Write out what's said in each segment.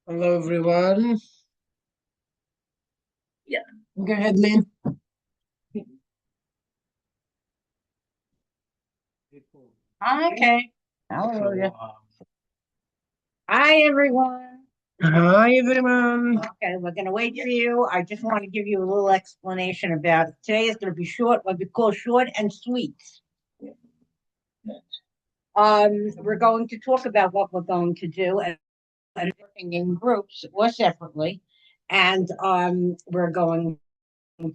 Hello, everyone. Yeah, go ahead, Lynn. Okay. Hallelujah. Hi, everyone. Hi, everyone. Okay, we're going to wait for you. I just want to give you a little explanation about it. Today is going to be short, what we call short and sweet. We're going to talk about what we're going to do and working in groups or separately, and we're going to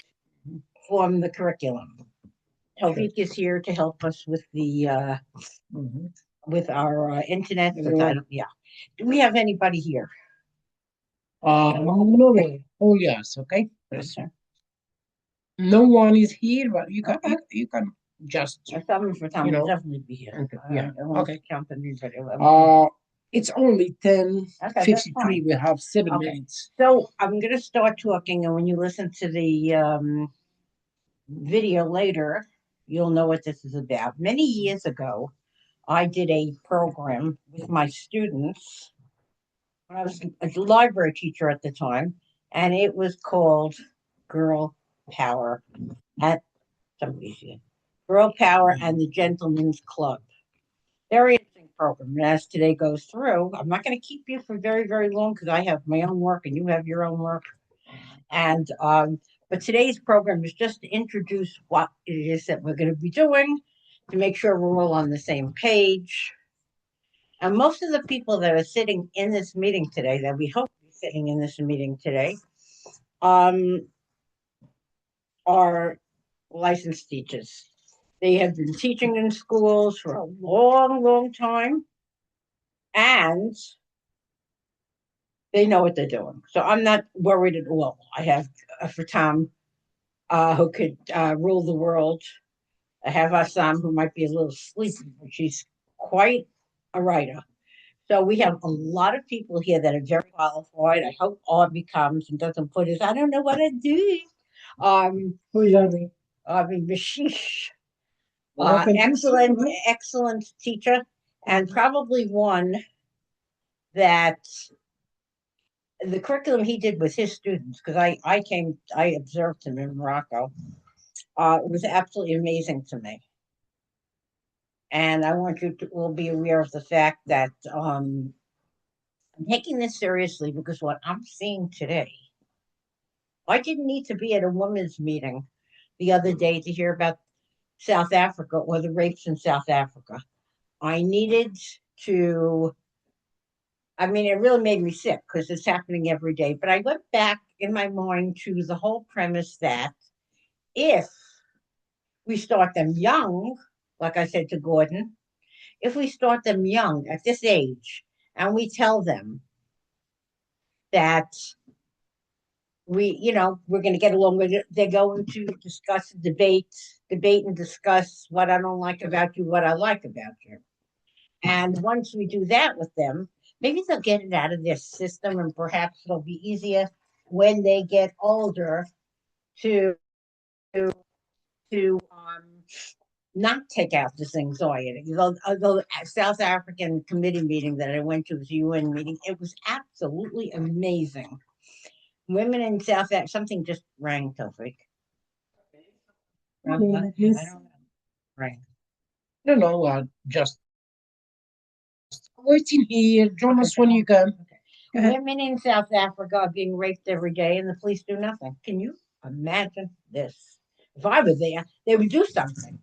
form the curriculum. Tovik is here to help us with the with our internet. Yeah. Do we have anybody here? No way. Oh, yes. Okay. Yes, sir. No one is here, but you can just Someone for time you will know. definitely be here. Okay. Yeah. I won't Okay. count anybody. It's only ten Okay, that's fifty-three. fine. We have 7 minutes. So I'm going to start talking, and when you listen to the video later, you'll know what this is about. Many years ago, I did a program with my students when I was a library teacher at the time, and it was called Girl Power at somebody's here. Girl Power and the Gentleman's Club. Very interesting program. And as today goes through, I'm not going to keep you for very, very long because I have my own work and you have your own work. And but today's program is just to introduce what it is that we're going to be doing to make sure we're all on the same page. And most of the people that are sitting in this meeting today, that we hope be sitting in this meeting today, um, are licensed teachers. They have been teaching in schools for a long, long time, and they know what they're doing. So I'm not worried at all. I have for Tom, who could rule the world. I have Assam, who might be a little sleepy, but she's quite a writer. So we have a lot of people here that are very qualified. I hope Aubrey comes and doesn't put his, I don't know what I'm doing. Who's Abby? Aubrey Bashish, Welcome. excellent teacher, and probably one that the curriculum he did with his students, because I observed him in Morocco. It was absolutely amazing to me. And I want you to all be aware of the fact that I'm taking this seriously because what I'm seeing today, I didn't need to be at a women's meeting the other day to hear about South Africa or the rapes in South Africa. I needed to, I mean, it really made me sick because it's happening every day. But I went back in my mind to the whole premise that if we start them young, like I said to Gordon, if we start them young at this age and we tell them that we're going to get along with it, they're going to discuss, debate and discuss what I don't like about you, what I like about you. And once we do that with them, maybe they'll get it out of their system and perhaps it'll be easier when they get older to to not take out this anxiety. The South African committee meeting that I went to was a UN meeting. It was absolutely amazing. Women in South Africa, something just rang, Tofik. I don't know. Rang. No, no. Just waiting here. Join us when you can. Go ahead. Women in South Africa are being raped every day and the police do nothing. Can you imagine this? If I were there, they would do something.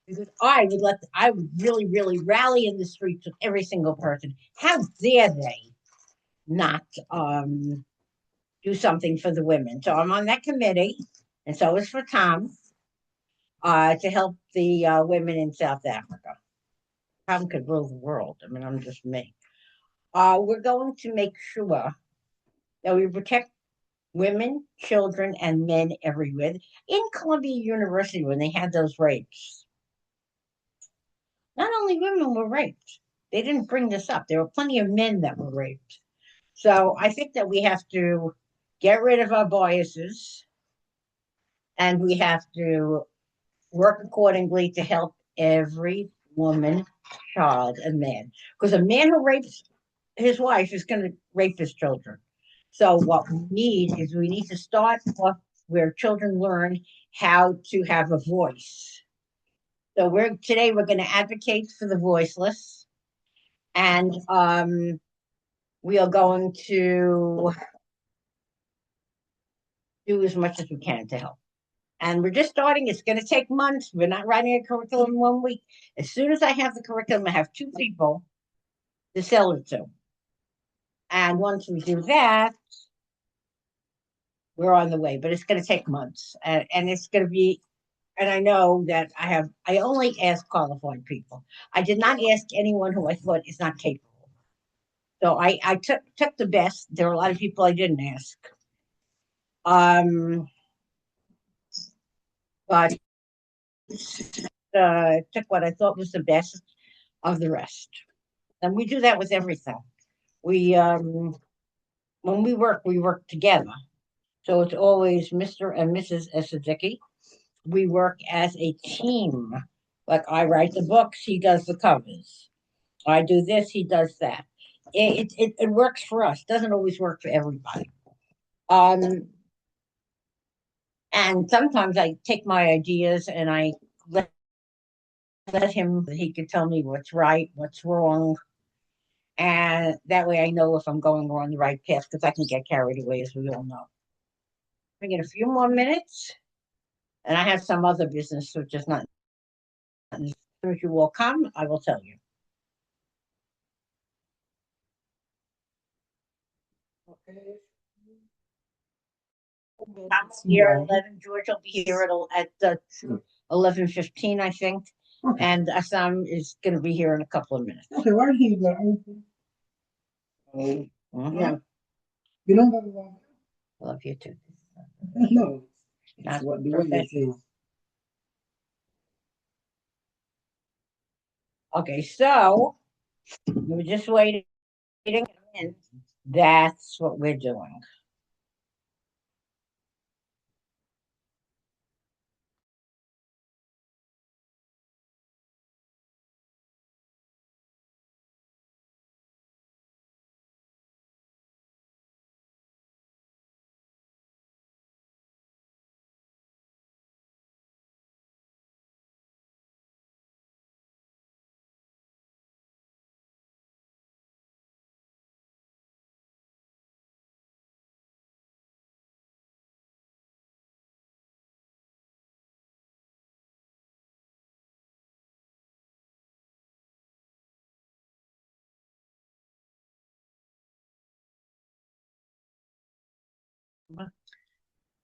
Because I would really, really rally in the streets with every single person. How dare they not do something for the women? So I'm on that committee, and so is for Tom, to help the women in South Africa. Tom could rule the world. I mean, I'm just me. We're going to make sure that we protect women, children, and men everywhere. In Columbia University, when they had those rapes, not only women were raped, they didn't bring this up. There were plenty of men that were raped. So I think that we have to get rid of our biases and we have to work accordingly to help every woman, child, and man. Because a man who rapes his wife is going to rape his children. So what we need to start off where children learn how to have a voice. So we're going to advocate for the voiceless, and we are going to do as much as we can to help. And we're just starting. It's going to take months. We're not writing a curriculum in 1 week. As soon as I have the curriculum, I have two people to sell it to. And once we do that, we're on the way. But it's going to take months, and it's going to be. And I know that I only ask qualified people. I did not ask anyone who I thought is not capable. So I took the best. There are a lot of people I didn't ask. But took what I thought was the best of the rest. And we do that with everything. We when we work together. So it's always Mr. and Mrs. Esadicki. We work as a team. Like I write the books, he does the covers. I do this, he does that. It works for us. Doesn't always work for everybody. Um, and sometimes I take my ideas and I let him. He could tell me what's right, what's wrong, and that way I know if I'm going on the right path because I can get carried away, as we all know. We get a few more minutes, and I have some other business which is not. As soon as you will come, I will tell you. Okay. I'm here at 11. George will be here at 11:15, I think. Okay. And Assam is going to be here in a couple of minutes. Okay, why he the open? Mhm. You know that one? I love you too. No. Not What the way it is. Okay, so we're just waiting. In. That's what we're doing.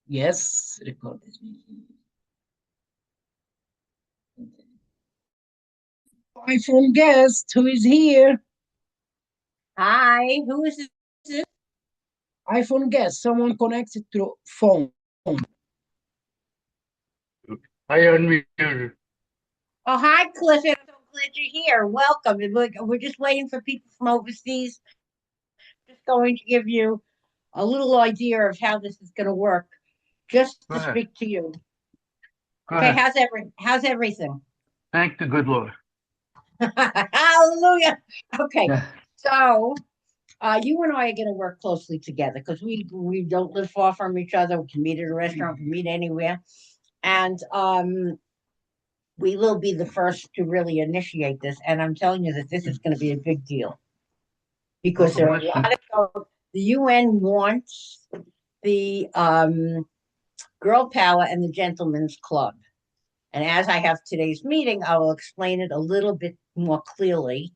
Yes, record this meeting. iPhone guest who is here. Hi, who is this? iPhone guest, someone connected through phone. I unmuted. Oh, hi, Clifford. I'm so glad you're here. Welcome. And we're just waiting for people from overseas. Just going to give you a little idea of how this is going to work, just Go to ahead. speak to you. Go Okay, ahead. how's everything? Thank the good Lord. Hallelujah. Okay, Yeah. so you and I are going to work closely together because we don't live far from each other. We can meet at a restaurant, we can meet anywhere, and we will be the first to really initiate this. And I'm telling you that this is going to be a big deal because I'm there are a lot listening. of the UN wants the girl power and the gentlemen's club. And as I have today's meeting, I will explain it a little bit more clearly.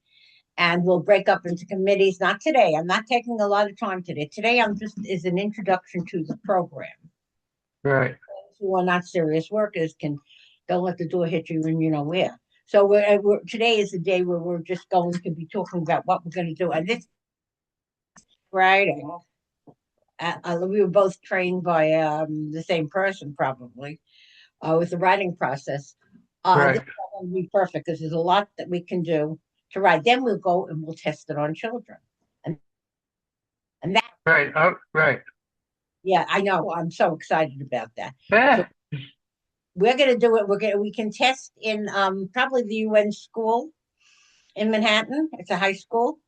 And we'll break up into committees. Not today. I'm not taking a lot of time today. Today, I'm just is an introduction to the program. Right. Those who are not serious workers can don't let the door hit you and you know where. So today is the day where we're just going to be talking about what we're going to do. And this Friday, we were both trained by the same person, probably, with the writing process. This Right. is going to be perfect because there's a lot that we can do to write. Then we'll go and we'll test it on children, and that Right. Right. yeah, I know. I'm so excited about that. So Yeah. we're going to do it. We can test in probably the UN school in Manhattan. It's a high school,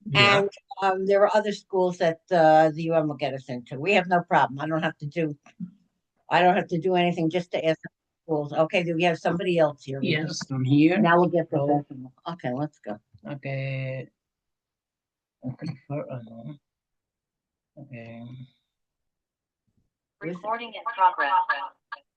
Yeah. And there are other schools that the UN will get us into. We have no problem. I don't have to do anything just to ask schools. Okay, do we have somebody else here? Yes, I'm here. Now we'll get So, professional. Okay, let's go. okay. Okay. No. Okay. Recording in progress.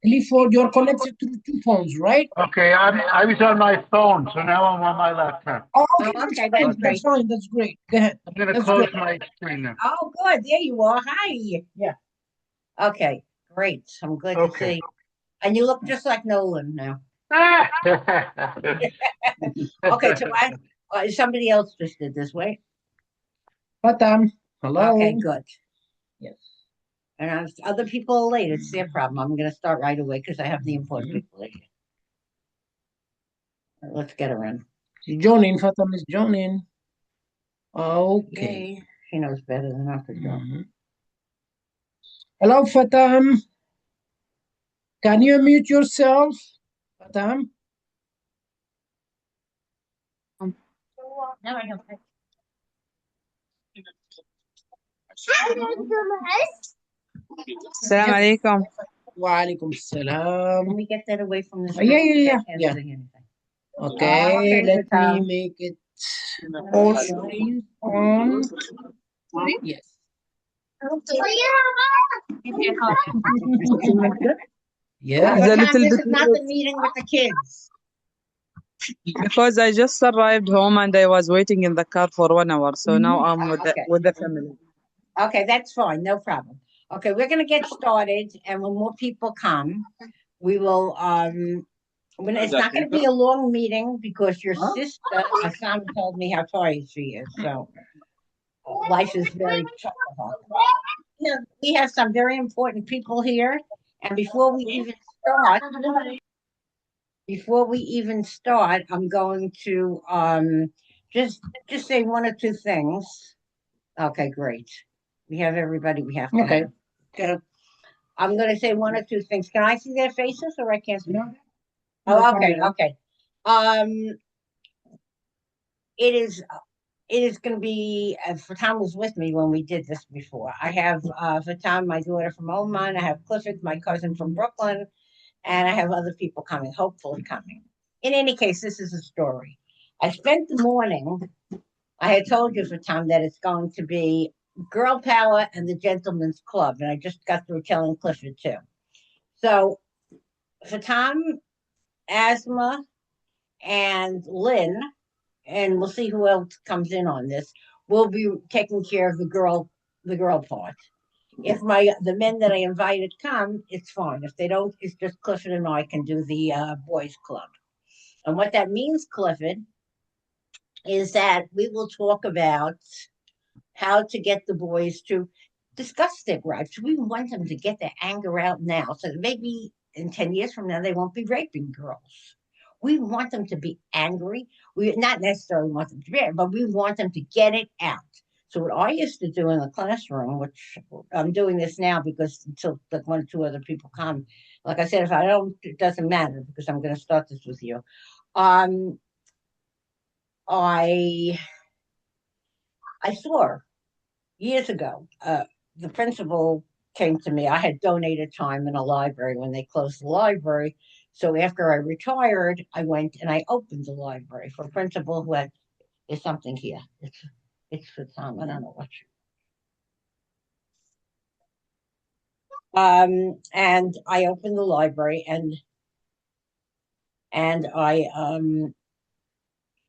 Clifford, you're connected to two phones, right? Okay, I was on my phone, so now I'm on my laptop. Oh, Oh, okay, okay, that's fine. that's That's great. fine. That's great. Go ahead. I'm gonna That's close great. my screen now. Oh, good. There you are. Hi. Yeah. Okay, great. I'm glad to Okay. see. And you look just like Nolan now. Okay, so somebody else just did this way. Fatam, Okay, hello. good. Yes. And other people are late. It's their problem. I'm going to start right away because I have the important people here. Let's get her in. She's joining. Fatam is joining. Okay. Yay. She knows better than I could do. Hello, Fatam. Can you mute yourself? Fatam? No, I don't. السلام عليكم. Walaikum salam. Can we get that away from the Oh, yeah, screen? yeah, I yeah. can't Yeah. see anything. Okay, Okay, let me Fatam. make it all screens on. Yes. Yeah. It's a Fatam, little this bit is not the late meeting with the kids. because I just arrived home and I was waiting in the car for 1 hour. So now I'm Okay. with the family. Okay, that's fine. No problem. Okay, we're going to get started. And when more people come, we will, it's not going to be a long meeting because your sister, Asama, told me how tired she is. So life is very tough for her. You know, we have some very important people here. And before we even start, I'm going to just say one or two things. Okay, great. We have everybody we have to Okay. have. Okay. I'm going to say one or two things. Can I see their faces or I can't see them? Oh, okay, okay. Um, it is going to be. Fatam was with me when we did this before. I have Fatam, my daughter from Oman. I have Clifford, my cousin from Brooklyn, and I have other people coming. Hopefully coming. In any case, this is a story. I spent the morning. I had told you Fatam that it's going to be Girl Power and the Gentleman's Club, and I just got through telling Clifford too. So Fatam, Asma, and Lynn, and we'll see who else comes in on this. We'll be taking care of the girl part. If the men that I invited come, it's fine. If they don't, it's just Clifford and I can do the boys club. And what that means, Clifford, is that we will talk about how to get the boys to discuss their gripes. We want them to get their anger out now, so that maybe in 10 years from now they won't be raping girls. We want them to be angry. We not necessarily want them to be, but we want them to get it out. So what I used to do in the classroom, which I'm doing this now because until like one or two other people come, like I said, if I don't, it doesn't matter because I'm going to start this with you. I I saw years ago. The principal came to me. I had donated time in a library when they closed the library. So after I retired, I went and I opened the library for a principal who had there's something here. It's for Tom. I don't know what. And I opened the library and I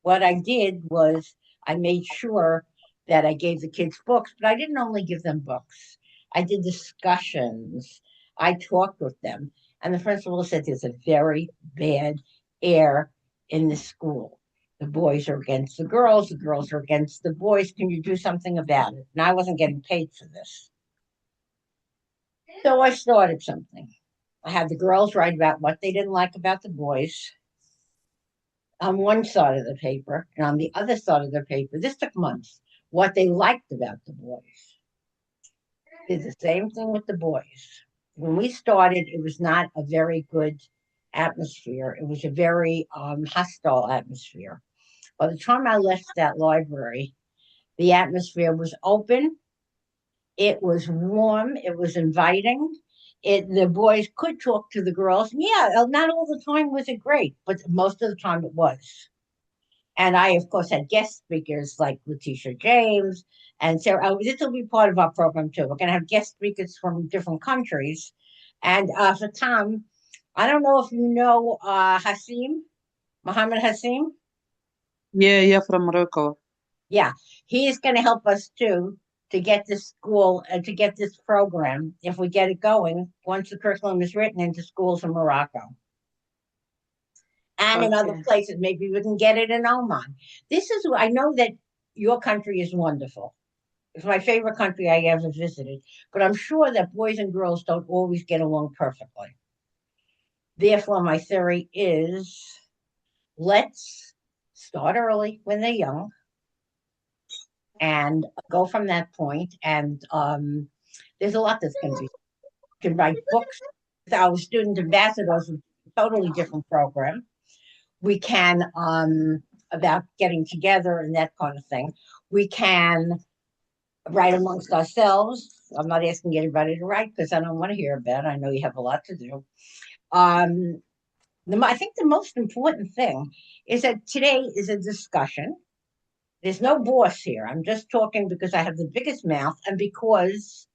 what I did was I made sure that I gave the kids books, but I didn't only give them books. I did discussions. I talked with them. And the principal said there's a very bad air in the school. The boys are against the girls are against the boys. Can you do something about it? And I wasn't getting paid for this. So I started something. I had the girls write about what they didn't like about the boys on one side of the paper, and on the other side of the paper, this took months, what they liked about the boys. Did the same thing with the boys. When we started, it was not a very good atmosphere. It was a very hostile atmosphere. By the time I left that library, The atmosphere was open. It was warm. It was inviting. The boys could talk to the girls. Yeah, not all the time was it great, but most of the time it was. And I, of course, had guest speakers like Letitia James and Sarah. This will be part of our program too. We're going to have guest speakers from different countries. And for Tom, I don't know if you know Hassim, Mohammed Hassim. Yeah, from Morocco. Yeah, he is going to help us too to get this school, to get this program, if we get it going, once the curriculum is written into schools in Morocco and in other Okay. places. Maybe we can get it in Oman. I know that your country is wonderful. It's my favorite country I ever visited, but I'm sure that boys and girls don't always get along perfectly. Therefore, my theory is let's start early when they're young and go from that point. And there's a lot that's going to be. You can write books with our student ambassadors, which is a totally different program. We can about getting together and that kind of thing. We can write amongst ourselves. I'm not asking anybody to write because I don't want to hear about it. I know you have a lot to do. I think the most important thing is that today is a discussion. There's no boss here. I'm just talking because I have the biggest mouth and because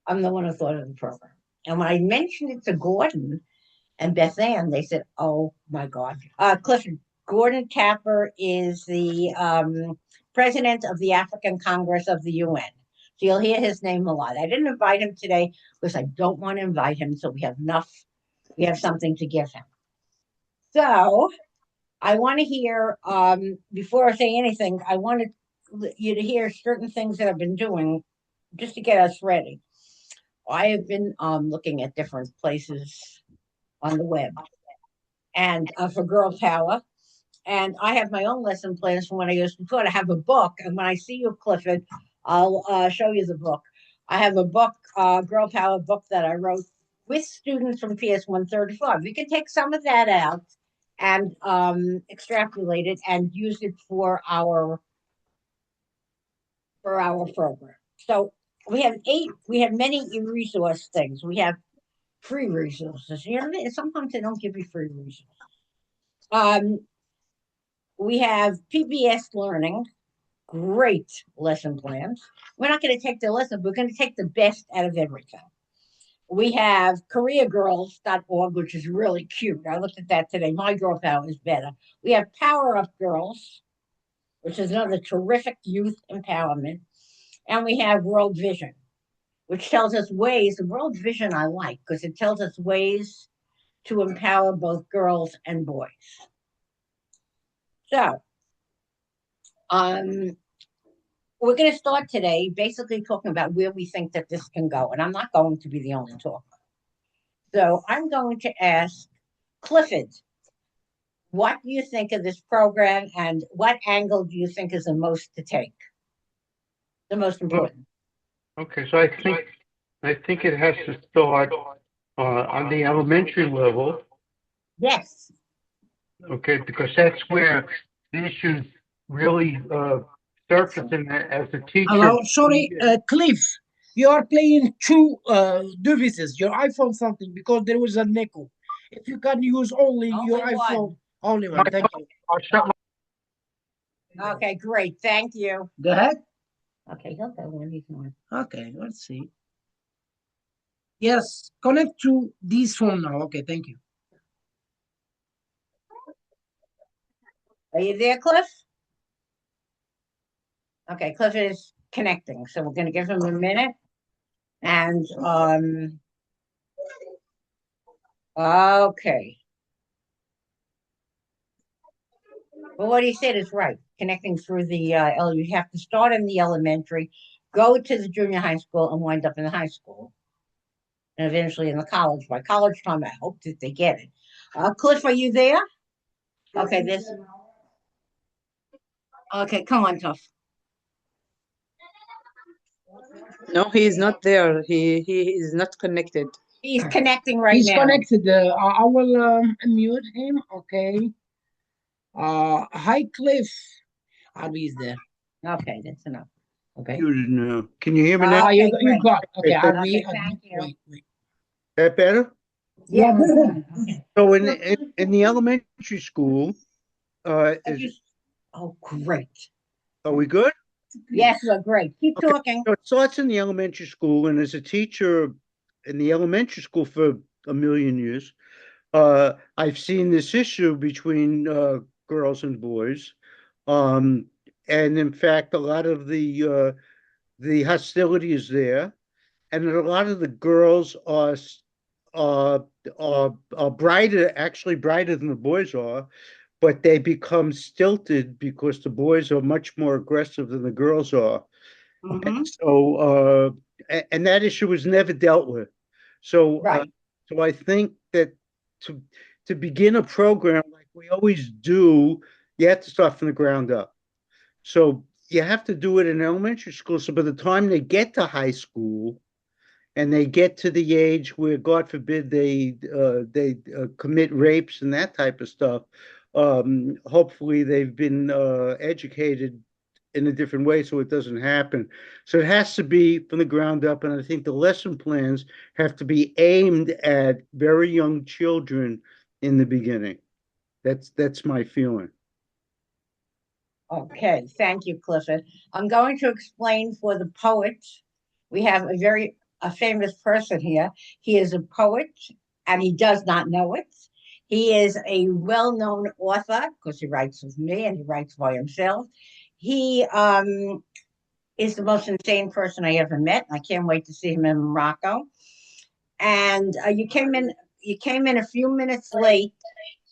I'm the one who thought of the program. And when I mentioned it to Gordon and Beth Ann, they said, "Oh my God." Clifford, Gordon Tapper is the president of the African Congress of the UN. So you'll hear his name a lot. I didn't invite him today because I don't want to invite him so we have something to give him. So I want to hear, before I say anything, I wanted you to hear certain things that I've been doing just to get us ready. I have been looking at different places on the web and for girl power. And I have my own lesson plans from when I used to taught. I have a book, and when I see you, Clifford, I'll show you the book. I have a book, Girl Power book that I wrote with students from PS 135. We can take some of that out and extrapolate it and use it for our program. So we have many resource things. We have free resources. You know, sometimes they don't give you free resources. Um, we have PBS Learning, great lesson plans. We're not going to take the lesson, we're going to take the best out of everything. We have careergirls.org, which is really cute. I looked at that today. My Girl Power is better. We have Power Up Girls, which is another terrific youth empowerment. And we have World Vision, which tells us ways. The World Vision I like because it tells us ways to empower both girls and boys. So, we're going to start today basically talking about where we think that this can go. And I'm not going to be the only talker. So I'm going to ask Clifford, what do you think of this program and what angle do you think is the most to take? The most important. Okay, so I think it has to start on the elementary level, Yes. okay, because that's where the issues really surface in as a teacher. Hello, sorry, Cliff. You are playing two devices, your iPhone something, because there was an echo. If you can use only your Only one. iPhone, only one. Thank you. I'll shut Okay, great. Thank you. Go ahead. Okay, he'll go when he's on. Okay, let's see. Yes, connect to this phone now. Okay, thank you. Are you there, Cliff? Okay, Cliff is connecting, so we're going to give him a minute. And okay. Well, what he said is right. Connecting through the you have to start in the elementary, go to the junior high school, and wind up in the high school, and eventually in the college. By college time, I hope that they get it. Cliff, are you there? Okay, this. Okay, come on, Tough. No, he is not there. He is not connected. He's connecting right He's now. connected. I will mute him. Okay. Hi, Cliff. Harvey is there. Okay, that's enough. Okay. Muted now. Can you hear me now? Ah, Okay, you great. got it. Okay, Okay, I'll Okay, be. thank you. Wait. that better? Yeah, Yeah, go that's ahead. fine. Okay. So So, in the elementary school, what you, oh, great. are we good? Yes, well, great. Keep Okay. talking. So it starts in the elementary school, and as a teacher in the elementary school for a million years, I've seen this issue between girls and boys. Um, and in fact, a lot of the hostility is there, and a lot of the girls uh, are brighter, actually brighter than the boys are, but they become stilted because the boys are much more aggressive than the girls are. Mm-hmm. And that issue was never dealt with. So, Right. so I think that to to begin a program like we always do, you have to start from the ground up. So you have to do it in elementary school. So by the time they get to high school and they get to the age where, God forbid, they commit rapes and that type of stuff, hopefully they've been educated in a different way so it doesn't happen. So it has to be from the ground up, and I think the lesson plans have to be aimed at very young children in the beginning. That's my feeling. Okay, thank you, Clifford. I'm going to explain for the poet. We have a famous person here. He is a poet, and he does not know it. He is a well-known author because he writes with me and he writes by himself. He is the most insane person I ever met. I can't wait to see him in Morocco. And you came in a few minutes late,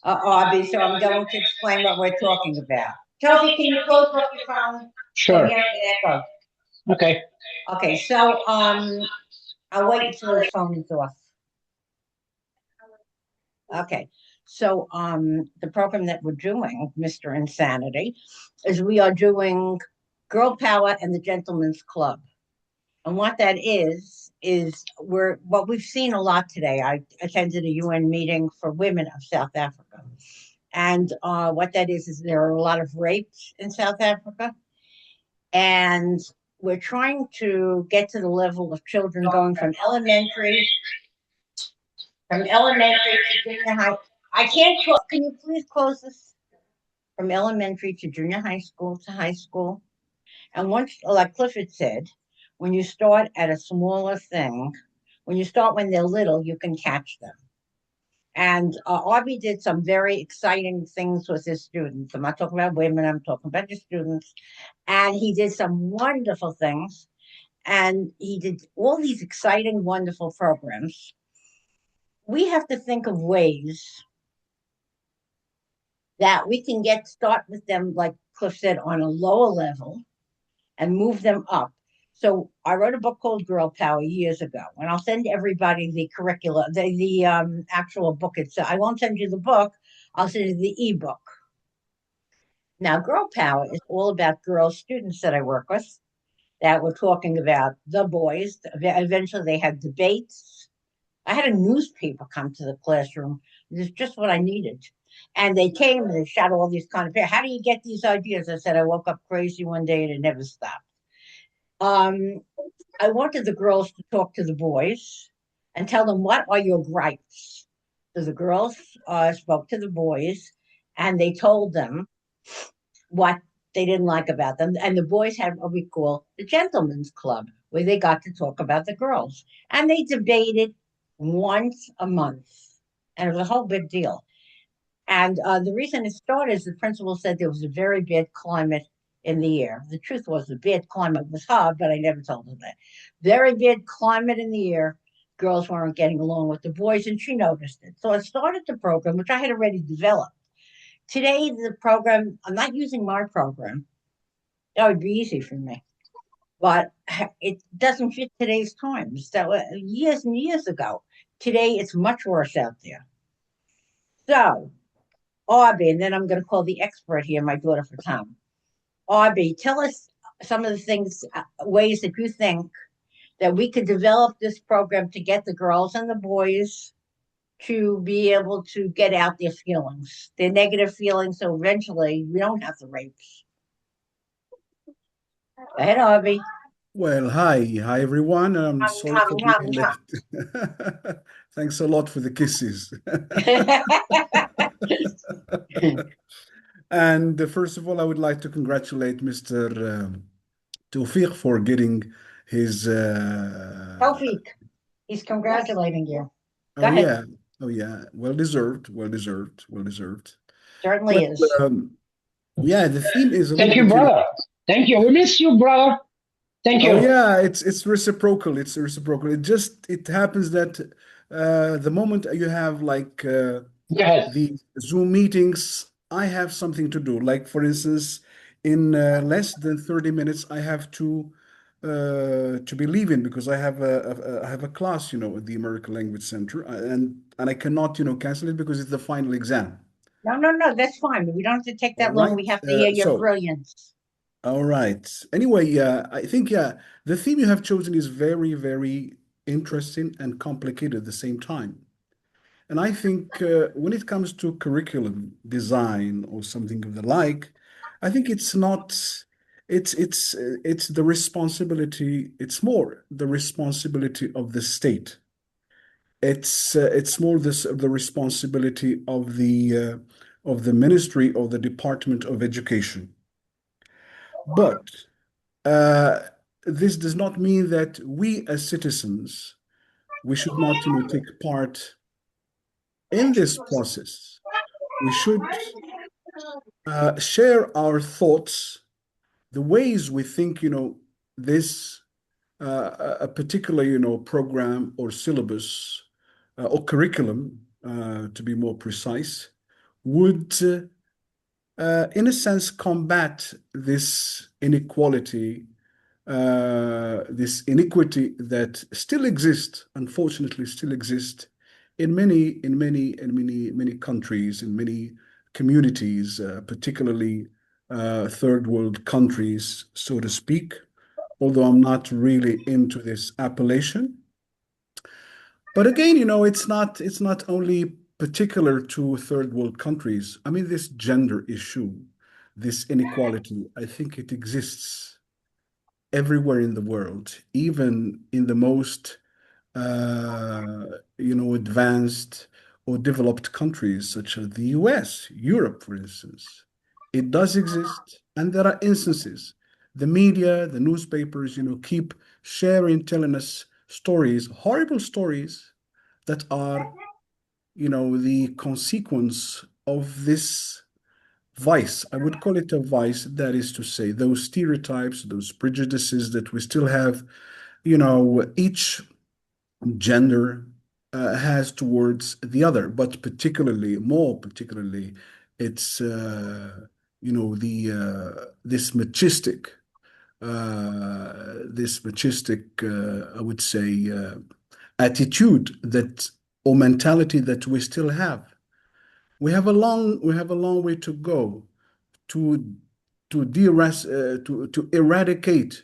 Arby, so I'm going to explain what we're talking about. Toby, can you close off your phone? So I'm Sure. hearing an echo. Okay. Okay, so I'll wait until his phone is off. Okay, so the program that we're doing, Mr. Insanity, is we are doing Girl Power and the Gentlemen's Club. And what that is we're what we've seen a lot today. I attended a UN meeting for women of South Africa. And what that is there are a lot of rapes in South Africa. And we're trying to get to the level of children going from elementary to junior high. I can't. Can you please close this? From elementary to junior high school to high school. And once, like Clifford said, when you start at a smaller thing, when you start when they're little, you can catch them. And Arby did some very exciting things with his students. I'm not talking about women, I'm talking about the students. And he did some wonderful things. And he did all these exciting, wonderful programs. We have to think of ways that we can start with them, like Cliff said, on a lower level and move them up. So I wrote a book called Girl Power years ago, and I'll send everybody the curricula, the actual book itself. I won't send you the book. I'll send you the ebook. Now, Girl Power is all about girl students that I work with that were talking about the boys. Eventually, they had debates. I had a newspaper come to the classroom. It's just what I needed. And they came and they shot all these kind of How do you get these ideas? I said, I woke up crazy one day and it never stopped. Um, I wanted the girls to talk to the boys and tell them what are your gripes. So the girls spoke to the boys and they told them what they didn't like about them. And the boys had what we call the gentlemen's club, where they got to talk about the girls. And they debated once a month. And it was a whole big deal. And the reason it started is the principal said there was a very bad climate in the air. The truth was the bad climate was hard, but I never told her that. Very bad climate in the air. Girls weren't getting along with the boys, and she noticed it. So I started the program, which I had already developed. Today, the program, I'm not using my program. That would be easy for me. But it doesn't fit today's times. That was years and years ago. Today, it's much worse out there. So Arby, and then I'm going to call the expert here, my daughter for Tom. Arby, tell us some of the things, ways that you think that we could develop this program to get the girls and the boys to be able to get out their feelings, their negative feelings, so eventually we don't have the rapes. Go ahead, Harvey. Well, hi everyone. I'm sorry for being late. Thanks a lot for the kisses. And first of all, I would like to congratulate Mr. Tawfiq for getting his. Tofik, he's congratulating you. Go Oh ahead. yeah, oh yeah, well deserved, well deserved, well deserved. Well, Certainly is. yeah, the theme is a Thank little you, bit, brother. Thank you. We miss you, brother. Thank Oh you. yeah, it's reciprocal. It's reciprocal. It happens that the moment you have like Go ahead. the Zoom meetings, I have something to do. Like for instance, in less than 30 minutes, I have to be leaving because I have a class, at the American Language Center, and I cannot, cancel it because it's the final exam. No, no, no, that's fine. We don't have to take All that long. right. We have to hear your So brilliance. all right. Anyway, I think the theme you have chosen is very, very interesting and complicated at the same time. And I think when it comes to curriculum design or something of the like, I think it's not, it's the responsibility, it's more the responsibility of the state. It's more the responsibility of the ministry or the Department of Education. But uh, this does not mean that we as citizens, we should not, take part in this process. We should share our thoughts, the ways we think, this a particular, program or syllabus or curriculum, to be more precise, would, in a sense, combat this inequality, this iniquity that still exists, unfortunately, still exists in many countries, in many communities, particularly third world countries, so to speak. Although I'm not really into this appellation, but again, it's not only particular to third world countries. I mean, this gender issue, this inequality, I think it exists everywhere in the world, even in the most advanced or developed countries such as the US, Europe, for instance. It does exist, and there are instances. The media, the newspapers, keep sharing, telling us stories, horrible stories that are, the consequence of this vice. I would call it a vice. That is to say, those stereotypes, those prejudices that we still have, each gender has towards the other, but more particularly, it's the this machistic, I would say, attitude that or mentality that we still have. We have a long way to go to to eradicate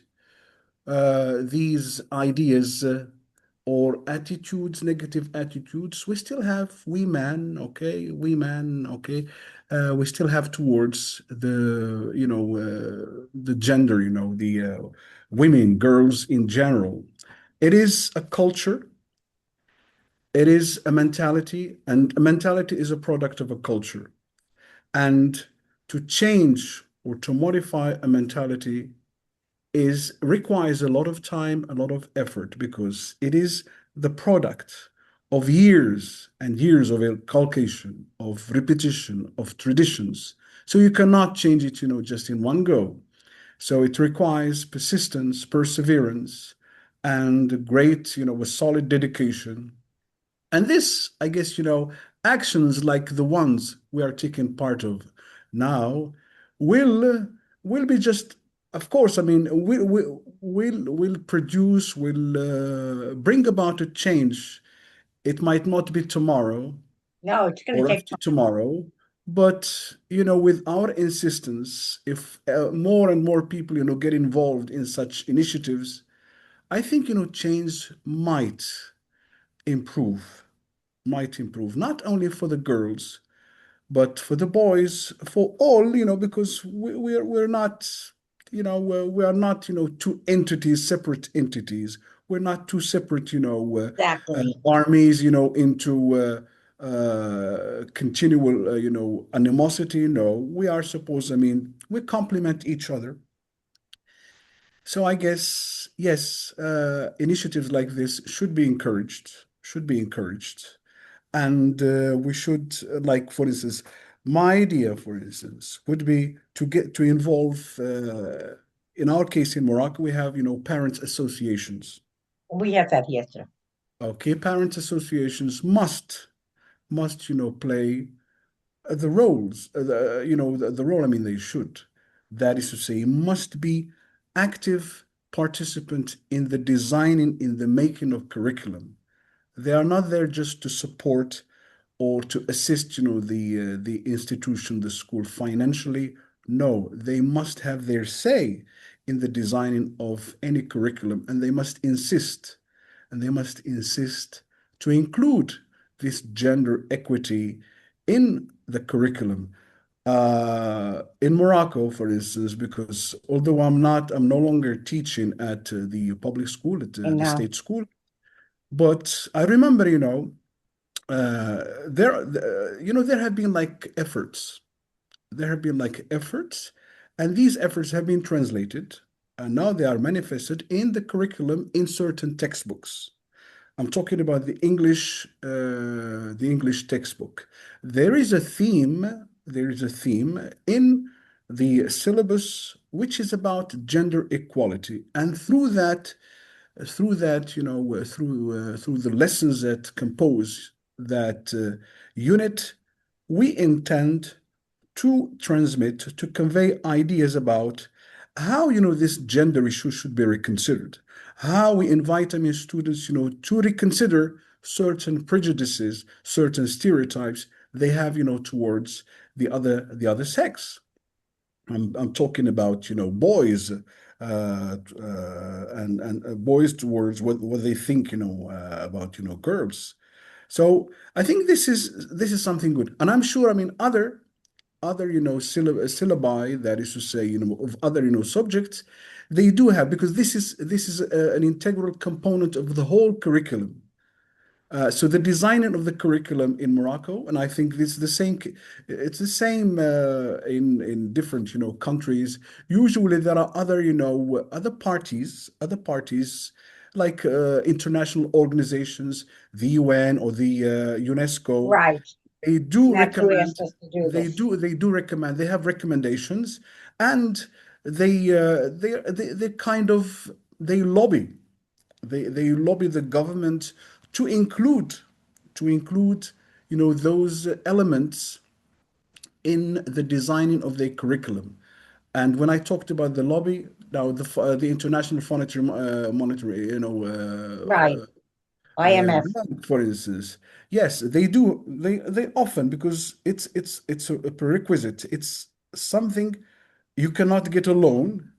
these ideas or attitudes, negative attitudes. We men, okay, we still have towards the gender, the women, girls in general. It is a culture, it is a mentality, and a mentality is a product of a culture. And to change or to modify a mentality is requires a lot of time, a lot of effort, because it is the product of years and years of inculcation, of repetition, of traditions. So you cannot change it, just in one go. So it requires persistence, perseverance, and great, a solid dedication. And this, I guess, actions like the ones we are taking part of now will will be just, of course, I mean, will produce, will bring about a change. It might not be tomorrow No, it's going to or take after time. tomorrow, but with our insistence, if more and more people, get involved in such initiatives, I think, change improve might improve, not only for the girls, but for the boys, for all, because we're not, we are not, two entities, separate entities. We're not two separate, Exactly. armies, into continual, animosity. No, we are supposed, we complement each other. So I guess, yes, initiatives like this should be encouraged. And we should, like, for instance, my idea, for instance, would be to get to involve, in our case in Morocco, we have, parents associations. We have that here too. Okay, parents associations must, play the roles, the role, they should. That is to say, must be active participant in the designing, in the making of curriculum. They are not there just to support or to assist, the institution, the school financially. No, they must have their say in the designing of any curriculum, and they must insist to include this gender equity in the curriculum. In Morocco, for instance, because although I'm no longer teaching at the public school, at I the know. state school, but I remember, there have been like efforts. There have been like efforts, and these efforts have been translated, and now they are manifested in the curriculum in certain textbooks. I'm talking about the English textbook. There is a theme. There is a theme in the syllabus which is about gender equality, and through that, through the lessons that compose that unit, we intend to transmit, to convey ideas about how, this gender issue should be reconsidered, how we invite, students, to reconsider certain prejudices, certain stereotypes they have, towards the other sex. I'm talking about, boys, and boys towards what they think, about, girls. So I think this is something good, and I'm sure, other, syllabi, that is to say, of other, subjects, they do have, because this is an integral component of the whole curriculum. So the designing of the curriculum in Morocco, and I think this is the same. It's the same in different, countries. Usually there are other, other parties like international organizations, the UN or the UNESCO. Right. They do That's who recommend. asked us to do They this. do. They do recommend. They have recommendations, and they kind of they lobby. They lobby the government to include to include those elements in the designing of their curriculum. And when I talked about the lobby, now the International Monetary, Right. IMF. bank, for instance, yes, they do. They often, because it's a prerequisite. It's something you cannot get alone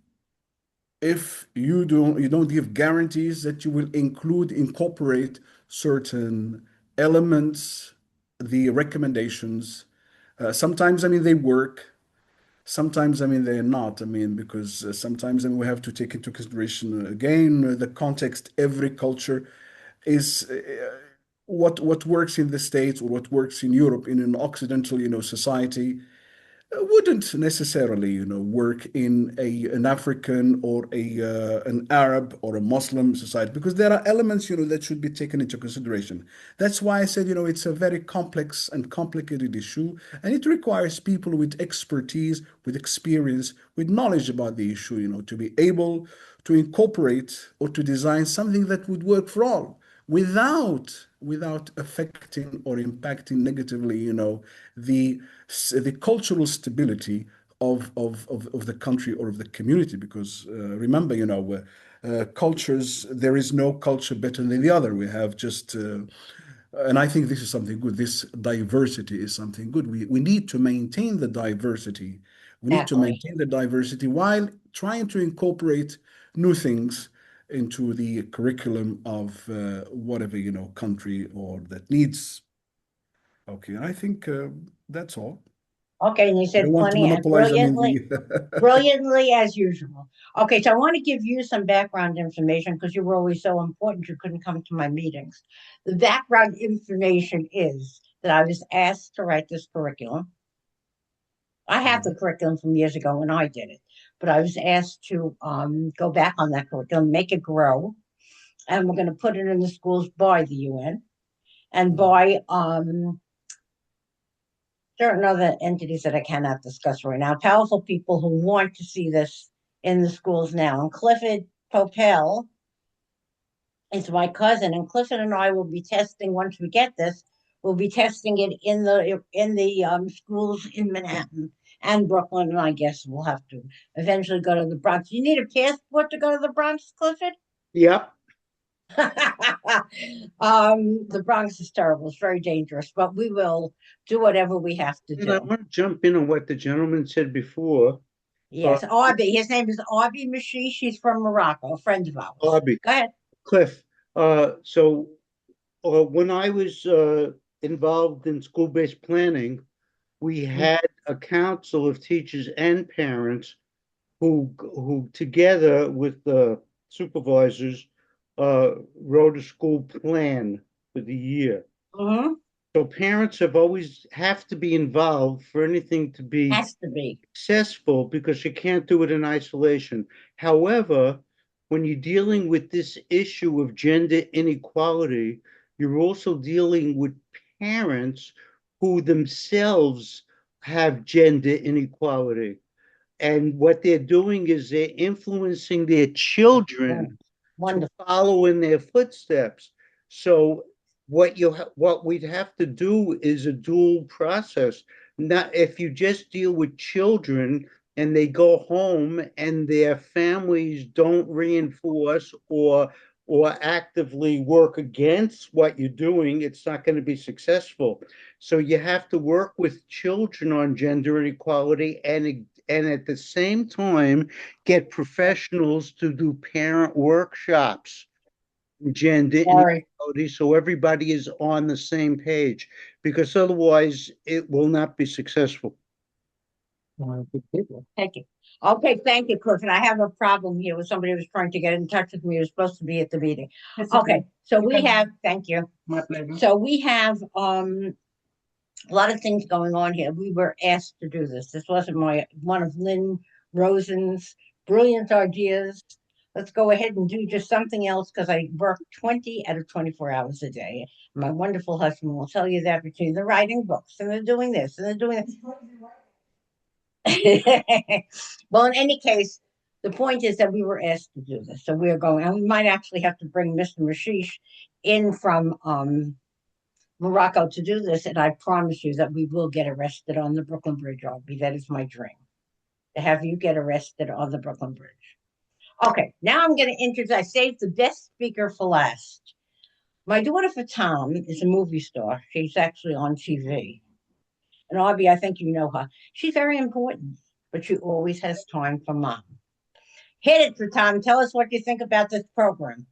if you don't give guarantees that you will incorporate certain elements, the recommendations. Sometimes, they work. Sometimes, they're not. Because sometimes, we have to take into consideration again the context. Every culture is what works in the States or what works in Europe in an Occidental, society wouldn't necessarily, work in an African or an Arab or a Muslim society, because there are elements, that should be taken into consideration. That's why I said, it's a very complex and complicated issue, and it requires people with expertise, with experience, with knowledge about the issue, to be able to incorporate or to design something that would work for all without affecting or impacting negatively, the the cultural stability of the country or of the community. Because remember, cultures, there is no culture better than the other. We have just and I think this is something good. This diversity is something good. We need to maintain the diversity. We need to Exactly. maintain the diversity while trying to incorporate new things into the curriculum of whatever, country or that needs. Okay, I think that's all. Okay, and you I said don't want to plenty and monopolize the movie. brilliantly as usual. Okay, so I want to give you some background information because you were always so important you couldn't come to my meetings. The background information is that I was asked to write this curriculum. I have the curriculum from years ago when I did it, but I was asked to go back on that curriculum, make it grow, and we're going to put it in the schools by the UN and by certain other entities that I cannot discuss right now. Powerful people who want to see this in the schools now. And Clifford Popel is my cousin, and Clifford and I will be testing once we get this. We'll be testing it in the schools in Manhattan and Brooklyn, and I guess we'll have to eventually go to the Bronx. You need a passport to go to the Bronx, Clifford? Yep. The Bronx is terrible. It's very dangerous, but we will do whatever we have to And I do. want to jump in on what the gentleman said before. Yes, Arby. His name is Arby Mashish. He's from Morocco, a friend of ours. Bobby, Go ahead. Cliff, so when I was involved in school-based planning, we had a council of teachers and parents who together with the supervisors wrote a school plan for the year. Mm-hmm. So parents have to be involved for anything to be Has to be. successful because you can't do it in isolation. However, when you're dealing with this issue of gender inequality, you're also dealing with parents who themselves have gender inequality. And what they're doing is they're influencing their children to Wonderful. follow in their footsteps. So what we'd have to do is a dual process. Not if you just deal with children and they go home and their families don't reinforce or actively work against what you're doing, it's not going to be successful. So you have to work with children on gender inequality and at the same time get professionals to do parent workshops on gender Sorry. inequality so everybody is on the same page because otherwise it will not be successful. Thank you. Okay, thank you, Cliff. And I have a problem here with somebody who was trying to get in touch with me. Who was supposed to be at the meeting. Okay, so we have. Thank you. My pleasure. So we have a lot of things going on here. We were asked to do this. This wasn't one of Lynn Rosen's brilliant ideas. Let's go ahead and do just something else because I work 20 out of 24 hours a day. My wonderful husband will tell you that between the writing books and they're doing this and they're doing that. Well, in any case, the point is that we were asked to do this. So we are going, and we might actually have to bring Mr. Mashish in from Morocco to do this, and I promise you that we will get arrested on the Brooklyn Bridge, Arby. That is my dream, to have you get arrested on the Brooklyn Bridge. Okay, now I'm going to introduce, I saved the best speaker for last. My daughter Fatam is a movie star. She's actually on TV. And Arby, I think you know her. She's very important, but she always has time for mom. Hit it, Fatam. Tell us what you think about this program.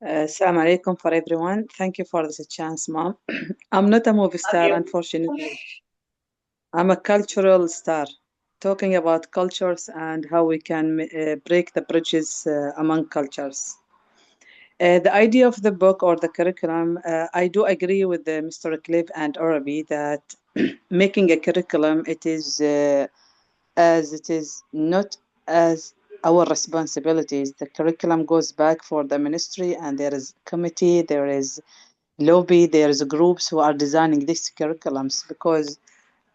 Assalamu alaikum for everyone. Thank you for this chance, Mom. I'm not a movie star, unfortunately. I'm a cultural star, talking about cultures and how we can break the bridges among cultures. The idea of the book or the curriculum, I do agree with Mr. Cliff and Arabi that making a curriculum, it is as it is not as our responsibilities. The curriculum goes back for the ministry, and there is committee, there is lobby, there is groups who are designing these curriculums because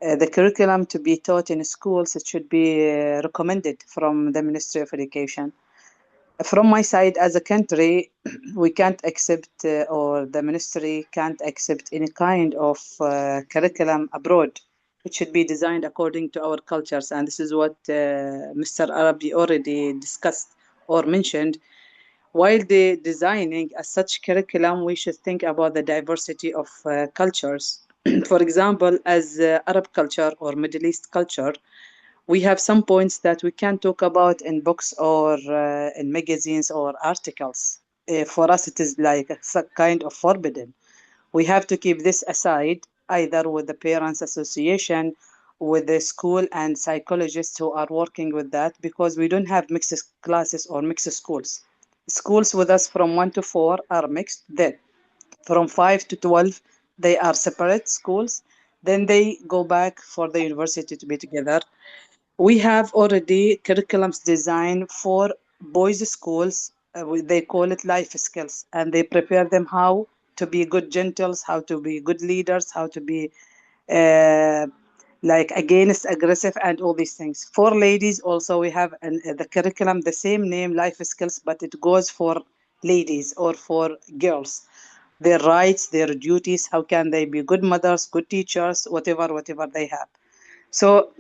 the curriculum to be taught in schools, it should be recommended from the Ministry of Education. From my side, as a country, we can't accept, or the ministry can't accept any kind of curriculum abroad. It should be designed according to our cultures, and this is what Mr. Arabi already discussed or mentioned. While the designing as such curriculum, we should think about the diversity of cultures. For example, as Arab culture or Middle East culture, we have some points that we can talk about in books or in magazines or articles. For us, it is like a kind of forbidden. We have to keep this aside. either with the parents association, with the school and psychologists who are working with that, because we don't have mixed classes or mixed schools. Schools with us from 1 to 4 are mixed. Then from 5 to 12, they are separate schools. Then they go back for the university to be together. We have already curriculums designed for boys' schools. They call it life skills, and they prepare them how to be good gentles, how to be good leaders, how to be uh, like against aggressive and all these things. For ladies, also we have the curriculum, the same name, life skills, but it goes for ladies or for girls. Their rights, their duties, how can they be good mothers, good teachers, whatever they have. So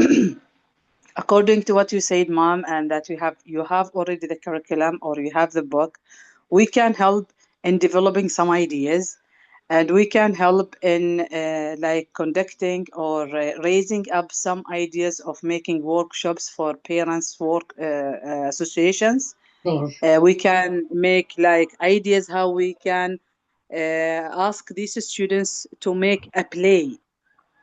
according to what you said, mom, and that you have already the curriculum or you have the book, we can help in developing some ideas, and we can help in like conducting or raising up some ideas of making workshops for parents work associations. Things. We can make like ideas how we can ask these students to make a play,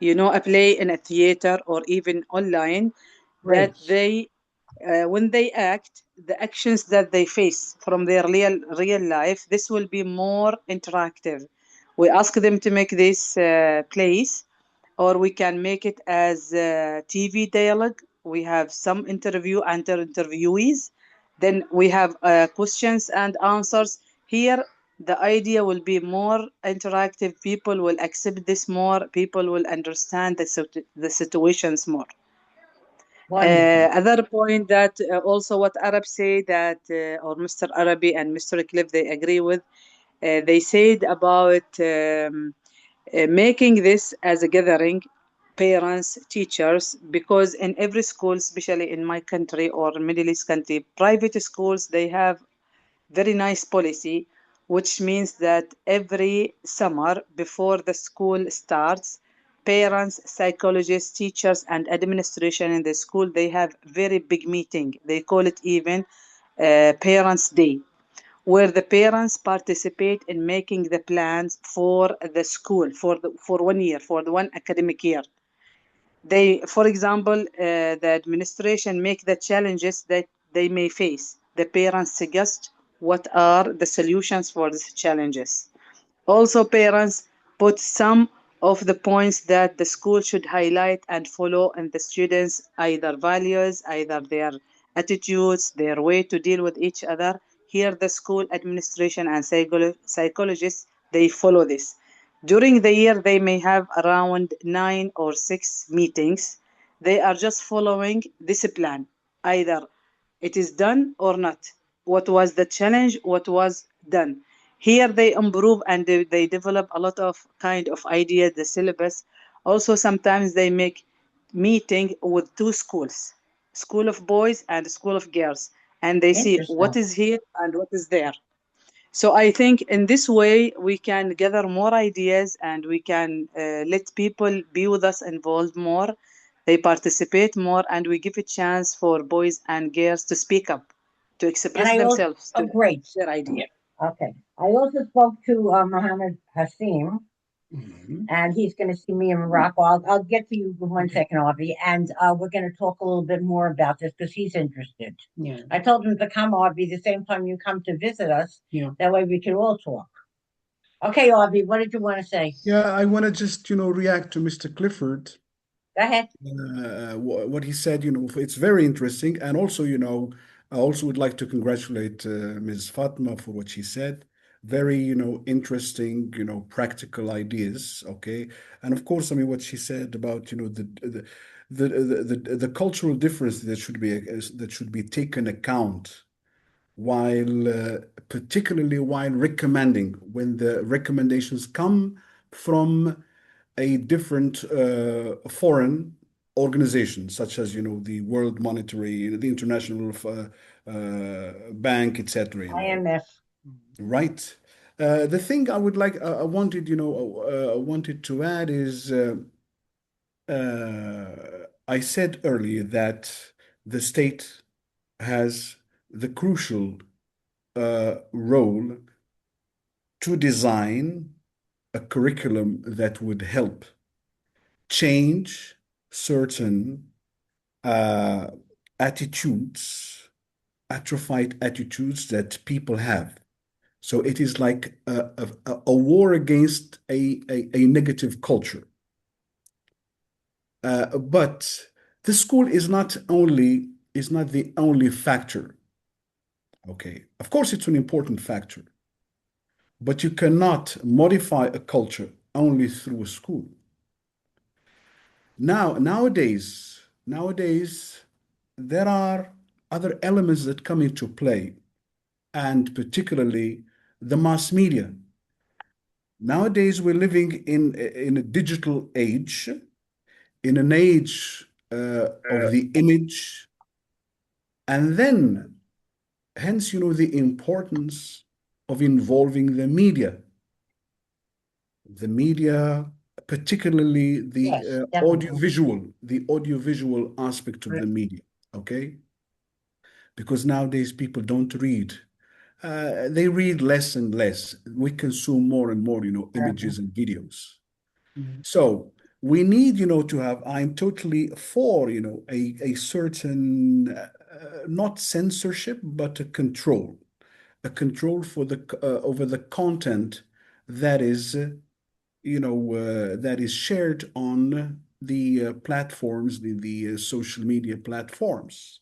a play in a theater or even online, that Great. they when they act, the actions that they face from their real life, this will be more interactive. We ask them to make this plays, or we can make it as TV dialogue. We have some interview and interviewees. Then we have questions and answers. Here, the idea will be more interactive. People will accept this more. People will understand the situations more. Wonderful. Other point that also what Arab say that or Mr. Arabi and Mr. Cliff they agree with. They said about making this as a gathering, parents, teachers, because in every school, especially in my country or Middle East country, private schools they have very nice policy, which means that every summer before the school starts, parents, psychologists, teachers, and administration in the school they have very big meeting. They call it even Parents' Day, where the parents participate in making the plans for the school for 1 year, for the one academic year. They, for example, the administration make the challenges that they may face. The parents suggest what are the solutions for these challenges. Also, parents put some of the points that the school should highlight and follow in the students' either values, either their attitudes, their way to deal with each other. Here, the school administration and psychologists they follow this. During the year, they may have around 9 or 6 meetings. They are just following this plan. Either it is done or not. What was the challenge? What was done? Here they improve and they develop a lot of kind of ideas, the syllabus. Also, sometimes they make meeting with two schools, school of boys and school of girls, and they see what Interesting. is here and what is there. So I think in this way we can gather more ideas and we can let people be with us involved more. They participate more and we give a chance for boys and girls to speak up, to And express I also, themselves, oh, to great. their idea. Okay. I also spoke to Mohammed Hassim, Mhm. and he's going to see me in Morocco. I'll get to you in one Okay. second, Avi, and we're going to talk a little bit more about this because he's interested. Yeah. I told him to come, Avi, the same time you come to visit us. Yeah. That way we can all talk. Okay, Avi, what did you want to say? Yeah, I want to just, react to Mr. Clifford. Go ahead. What he said, it's very interesting. And also, I also would like to congratulate Ms. Fatma for what she said. Very, interesting, practical ideas. Okay. And of course, I mean, what she said about, the cultural difference that should be taken account while particularly while recommending when the recommendations come from a different foreign organization, such as the World Monetary, the International Bank, etc. IMF. Right. The thing I would like, I wanted, wanted to add is, I said earlier that the state has the crucial role to design a curriculum that would help change certain attitudes, atrophied attitudes that people have. So it is like a war against a negative culture. But the school is not the only factor. Okay, of course it's an important factor, but you cannot modify a culture only through a school. Nowadays, there are other elements that come into play, and particularly the mass media. Nowadays, we're living in a digital age, in an age of the image, and then, hence, the importance of involving the media. The media, particularly Yes, definitely. the audiovisual aspect of the media, okay? Because nowadays people don't read. They read less and less. We consume more and more, images and videos. So we need, to have, I'm totally for, a certain, not censorship, but a control for over the content that is, that is shared on the platforms, the social media platforms.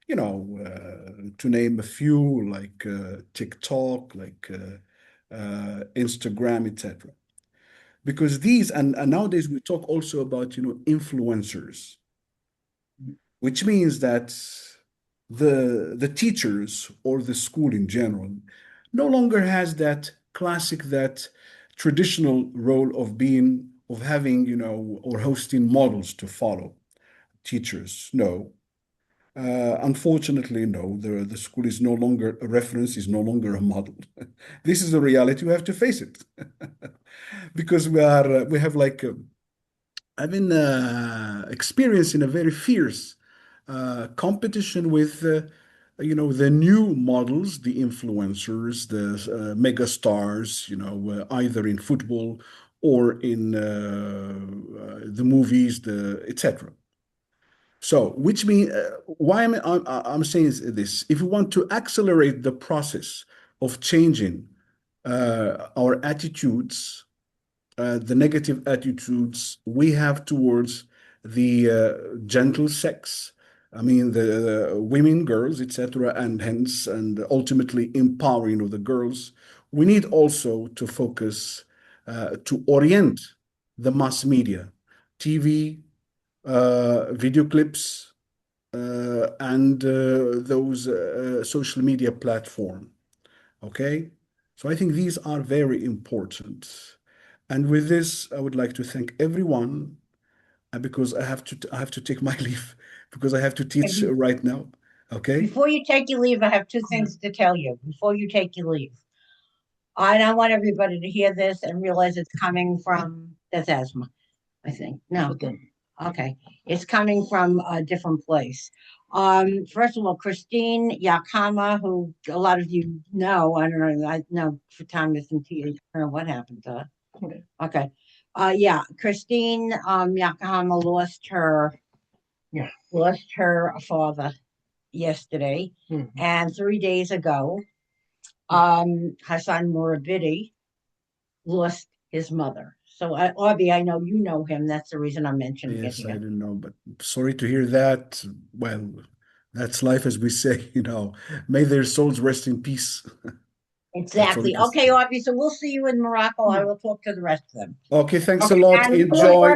To name a few, like TikTok, like Instagram, etc. Because these, and nowadays we talk also about, influencers, which means that the teachers or the school in general no longer has that classic, that traditional role of having, or hosting models to follow. Teachers, no. Unfortunately, no. The school is no longer a reference, is no longer a model. This is the reality. We have to face it. Because we have like I've been experiencing a very fierce competition with the new models, the influencers, the mega stars, either in football or in the movies, the etc. So, which means why I'm saying this? If we want to accelerate the process of changing our attitudes, the negative attitudes we have towards the gentle sex, I mean the women, girls, etc., and hence and ultimately empowering of the girls, we need also to focus to orient the mass media, TV, video clips, and those social media platform. Okay, so I think these are very important. And with this, I would like to thank everyone, because I have to take my leave because I have to teach right now. Okay. Before you take your leave, I have two things to tell you. Before you take your leave, I don't want everybody to hear this and realize it's coming from that's asthma. I think no. Okay, it's coming from a different place. First of all, Christine Yakama, who a lot of you know, I don't know, I know for Thomas and Tia, I don't know what happened to her. Okay. Yeah, Christine Yakama lost her father yesterday, and 3 days ago, Hassan Morabidi lost his mother. So, Avi, I know you know him. That's the reason I'm mentioning it Yes, I here. don't know, but sorry to hear that. Well, that's life, as we say. May their souls rest in peace. That's all we Exactly. can say. Okay, Avi. So we'll see you in Morocco. I will talk to the rest of them. Okay, thanks a Okay, lot. and Enjoy.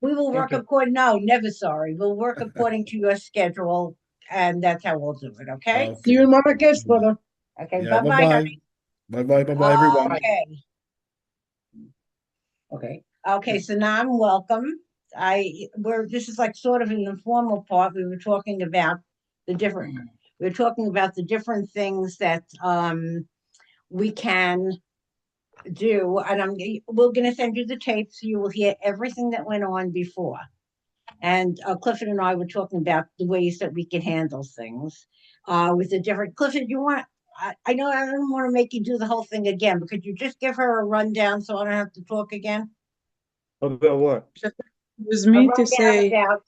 we will work according. No, never sorry. We'll work according to your schedule, and that's how we'll do it. Okay. See you in Marrakesh, brother. Okay. Yeah, Bye bye, bye-bye. honey. Bye-bye, bye-bye, everyone. Okay. Okay. Okay. So now I'm welcome. This is like sort of an informal part. We were talking about the different. We were talking about the different things that we can do, and we're going to send you the tape so you will hear everything that went on before. And Clifford and I were talking about the ways that we can handle things with the different. Clifford, you want? I know I don't want to make you do the whole thing again, but could you just give her a rundown so I don't have to talk again? About what? Excuse I me wrote to down say, about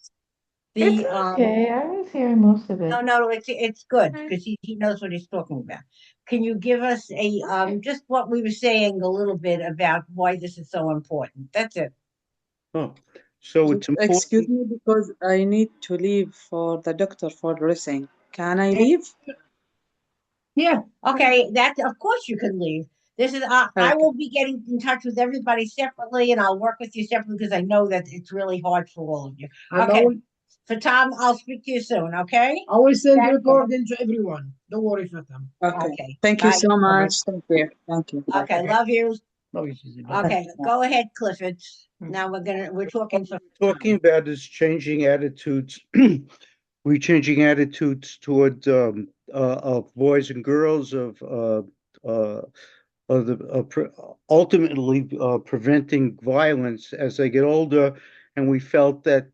It's the okay. I was hearing most of it. no, it's good because he knows what he's talking about. Can you give us a just what we were saying a little bit about why this is so important? That's it. Oh, so it's excuse important. me because I need to leave for the doctor for dressing. Can I leave? Yeah. Okay. That's of course you can leave. This is I Okay. will be getting in touch with everybody separately, and I'll work with you separately because I know that it's really hard for all of you. And Okay. So Tom, I'll speak to you soon. Okay. I will send Thank you. recording to everyone. Don't worry, Fatam. Okay. Okay. Thank you Bye. so Bye bye. much. Thank you. Thank you. Bye. Okay. Love you. Love you, Susie. Bye. Okay. Go ahead, Clifford. Now we're talking What for we're talking about is changing attitudes. We're changing attitudes toward of boys and girls uh, of the ultimately preventing violence as they get older, and we felt that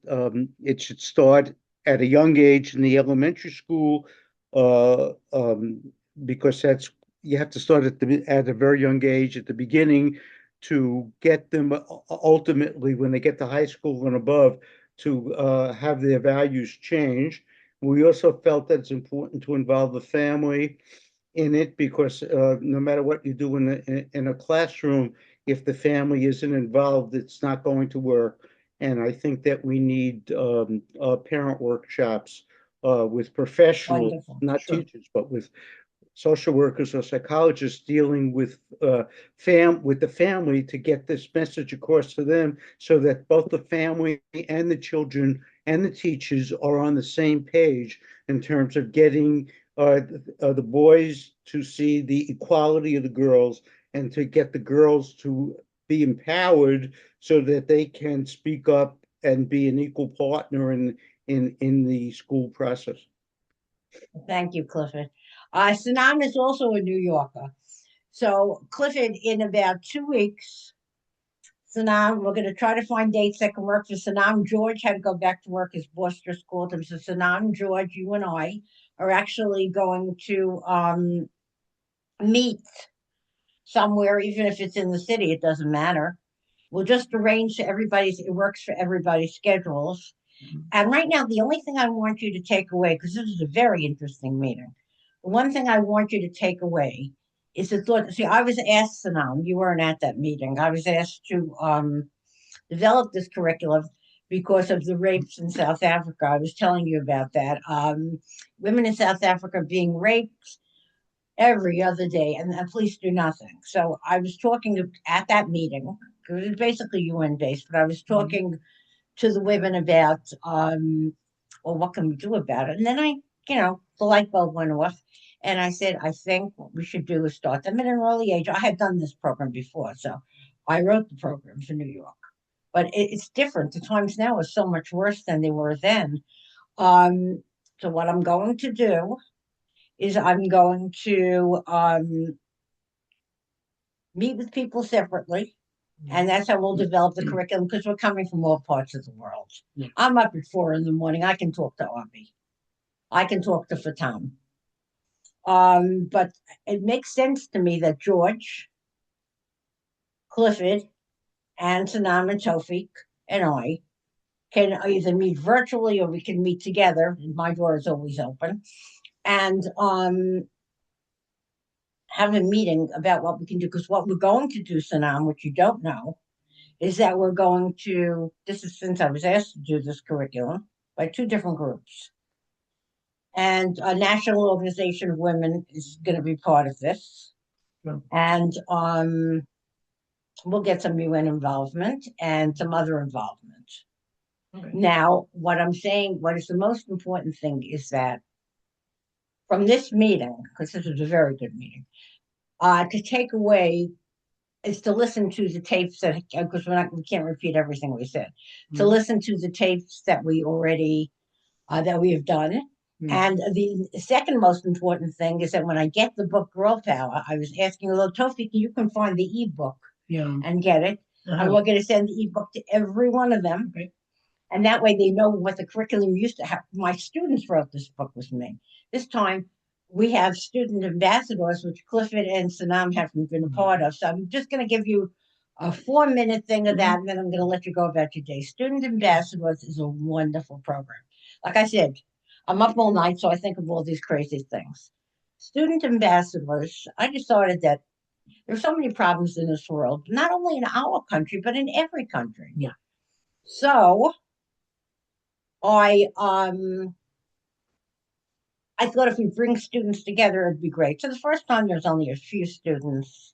it should start at a young age in the elementary school, because that's you have to start at a very young age at the beginning to get them ultimately when they get to high school and above to have their values change. We also felt that it's important to involve the family in it because no matter what you do in a classroom, if the family isn't involved, it's not going to work. And I think that we need parent workshops with professionals, wonderful. not Sure. teachers, but with social workers or psychologists dealing with the family to get this message across to them so that both the family and the children and the teachers are on the same page in terms of getting the boys to see the equality of the girls and to get the girls to be empowered so that they can speak up and be an equal partner in the school process. Thank you, Clifford. Sanam is also a New Yorker. So, Clifford, in about 2 weeks, Sanam, we're going to try to find dates that can work for Sanam. George had to go back to work. His boss just called him. So, Sanam, George, you and I are actually going to meet somewhere, even if it's in the city, it doesn't matter. We'll just arrange it works for everybody's schedules. And right now, the only thing I want you to take away, because this is a very interesting meeting, the one thing I want you to take away is the thought. See, I was asked, Sanam, you weren't at that meeting. I was asked to develop this curriculum because of the rapes in South Africa. I was telling you about that. Women in South Africa being raped every other day, and the police do nothing. So I was talking at that meeting, because it was basically UN based, but I was talking to the women about, well, what can we do about it? And then the light bulb went off. And I said, I think what we should do is start them at an early age. I had done this program before, so I wrote the program for New York. But it's different. The times now are so much worse than they were then. So what I'm going to do is I'm going to meet with people separately. And that's how we'll develop the curriculum because we're coming from all parts of the world. Yeah. I'm up at 4 in the morning. I can talk to Arby. I can talk to Fatam. But it makes sense to me that George, Clifford, and Sanam and Tofik and I can either meet virtually or we can meet together. My door is always open. And have a meeting about what we can do. Because what we're going to do, Sanam, which you don't know, is that we're going to, this is since I was asked to do this curriculum by two different groups. And a national organization of women is going to be part of this. Yeah. And we'll get some UN involvement and some other involvement. Okay. Now, what I'm saying, what is the most important thing is that from this meeting, because this was a very good meeting, to take away is to listen to the tapes that because we can't repeat everything we said. To listen to the tapes that we already that we have done. And the second most important thing is that when I get the book Girl Power, I was asking, although Tofik, you can find the ebook and get it. And we're going to send the ebook to every one of them. Okay. And that way they know what the curriculum used to have. My students wrote this book with me. This time we have student ambassadors, which Clifford and Sanam haven't been a part of. So I'm just going to give you a 4-minute thing of that, and then I'm going to let you go about your day. Student Ambassadors is a wonderful program. Like I said, I'm up all night, so I think of all these crazy things. Student Ambassadors, I decided that there's so many problems in this world, not only in our country, but in every country. Yeah. So I thought if we bring students together, it'd be great. So the first time there's only a few students,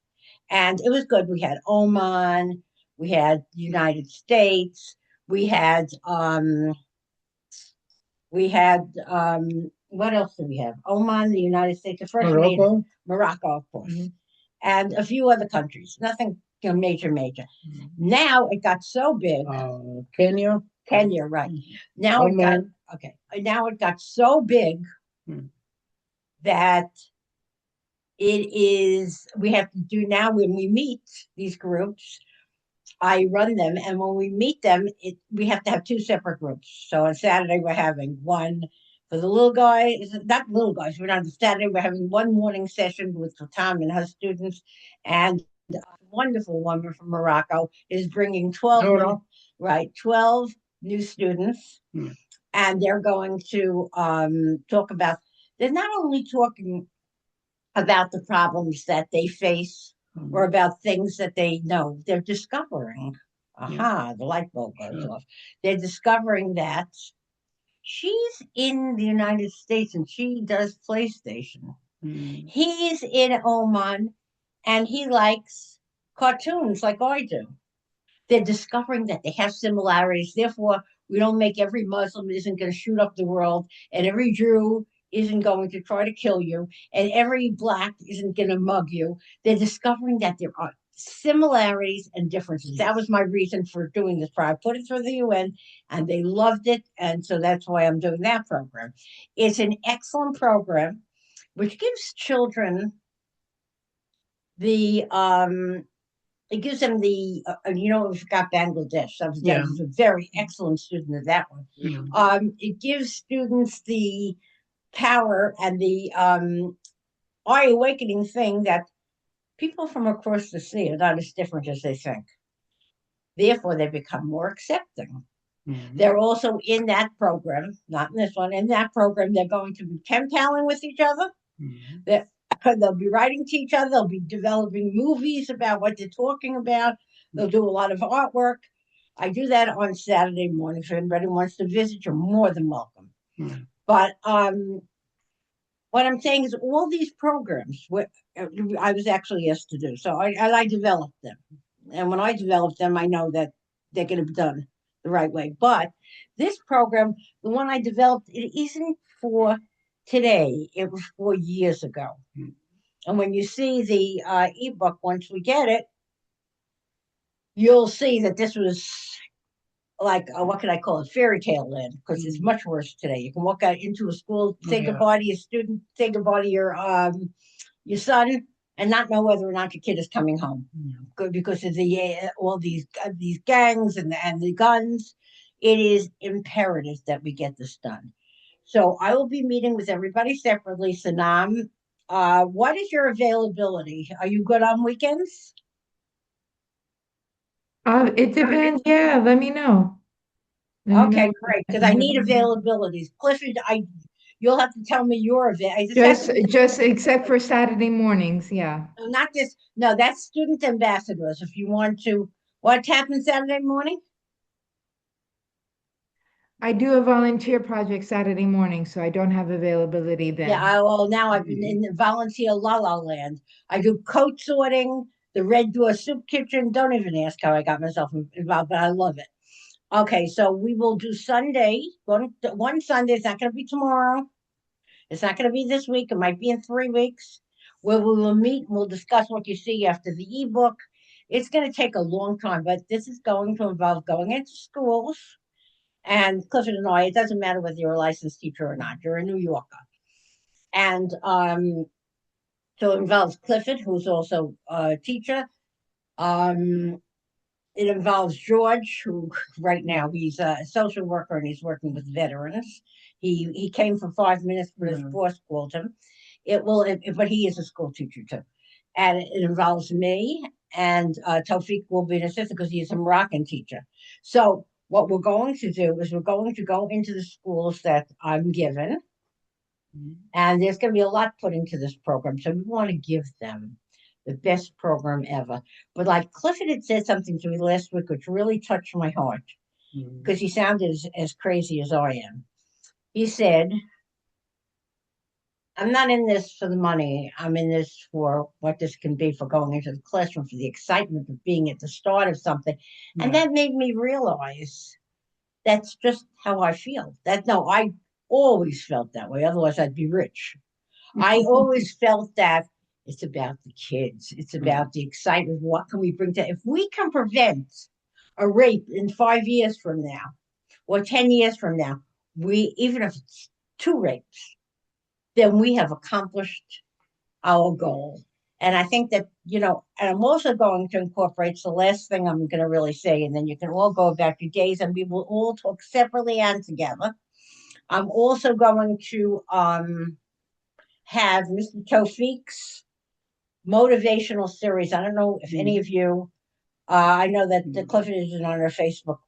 and it was good. We had Oman, we had the United States, we had what else did we have? Oman, the United States, the first Morocco. Morocco, of course, Mhm. and a few other countries. Nothing, major. Now it got so big. Kenya. Kenya, right? Now it got Oman. okay. Now it got so big that it is. We have to do now when we meet these groups. I run them, and when we meet them, we have to have two separate groups. So on Saturday we're having one for the little guys, not little guys. We're not on Saturday. We're having one morning session with Tom and her students, and a wonderful woman from Morocco is bringing 12 new students, and they're going to talk about. They're not only talking about the problems that they face or about things that they know. They're discovering, the light bulb goes off. They're discovering that she's in the United States and she does PlayStation. He's in Oman and he likes cartoons like I do. They're discovering that they have similarities. Therefore, we don't make every Muslim isn't going to shoot up the world, and every Jew isn't going to try to kill you, and every black isn't going to mug you. They're discovering that there are similarities and differences. That was my reason for doing this. I put it through the UN, and they loved it, and so that's why I'm doing that program. It's an excellent program, which gives children the it gives them the we've got Bangladesh. I was a very excellent student of that one. It gives students the power and the eye awakening thing that people from across the sea are not as different as they think. Therefore, they become more accepting. They're also in that program, not in this one. In that program, they're going to be pen paling with each other. They'll be writing to each other. They'll be developing movies about what they're talking about. They'll do a lot of artwork. I do that on Saturday morning. So if anybody wants to visit, you're more than welcome. But what I'm saying is all these programs, I was actually asked to do. So I developed them. And when I develop them, I know that they're going to be done the right way. But this program, the one I developed, it isn't for today. It was 4 years ago. And when you see the ebook, once we get it, you'll see that this was like, what can I call it? Fairy tale land, because it's much worse today. You can walk out into a school, say goodbye to your student, say goodbye to your son, and not know whether or not your kid is coming home. Good, because of all these gangs and the guns. It is imperative that we get this done. So I will be meeting with everybody separately. Sanam, what is your availability? Are you good on weekends? It depends. Yeah, let me know. Okay, great. Because I need availabilities. Clifford, you'll have to tell me your event. Just except for Saturday mornings, yeah. Not this. No, that's student ambassadors. If you want to, what happens Saturday morning? I do a volunteer project Saturday morning, so I don't have availability then. Yeah, now I've been in the volunteer la la land. I do coat sorting, the Red Door Soup Kitchen. Don't even ask how I got myself involved, but I love it. Okay, so we will do Sunday. One Sunday. It's not going to be tomorrow. It's not going to be this week. It might be in 3 weeks. Where we will meet and we'll discuss what you see after the ebook. It's going to take a long time, but this is going to involve going into schools. And Clifford and I, it doesn't matter whether you're a licensed teacher or not, you're a New Yorker. And so it involves Clifford, who's also a teacher. It involves George, who right now he's a social worker and he's working with veterans. He came for 5 minutes, but his boss called him. But he is a school teacher too. And it involves me and Tawfiq will be an assistant because he's a Moroccan teacher. So what we're going to do is we're going to go into the schools that I'm given, and there's going to be a lot put into this program. So we want to give them the best program ever. But like Clifford had said something to me last week, which really touched my heart because he sounded as crazy as I am. He said, I'm not in this for the money. I'm in this for what this can be, for going into the classroom, for the excitement of being at the start of something. And that made me realize that's just how I feel. I always felt that way. Otherwise, I'd be rich. I always felt that it's about the kids. It's about the excitement. What can we bring to, if we can prevent a rape in 5 years from now or 10 years from now, even if it's 2 rapes, then we have accomplished our goal. And I think that, and I'm also going to incorporate the last thing I'm going to really say, and then you can all go about your days and we will all talk separately and together. I'm also going to have Mr. Tawfiq's motivational series. I don't know if any of you, I know that the Clifford isn't on her Facebook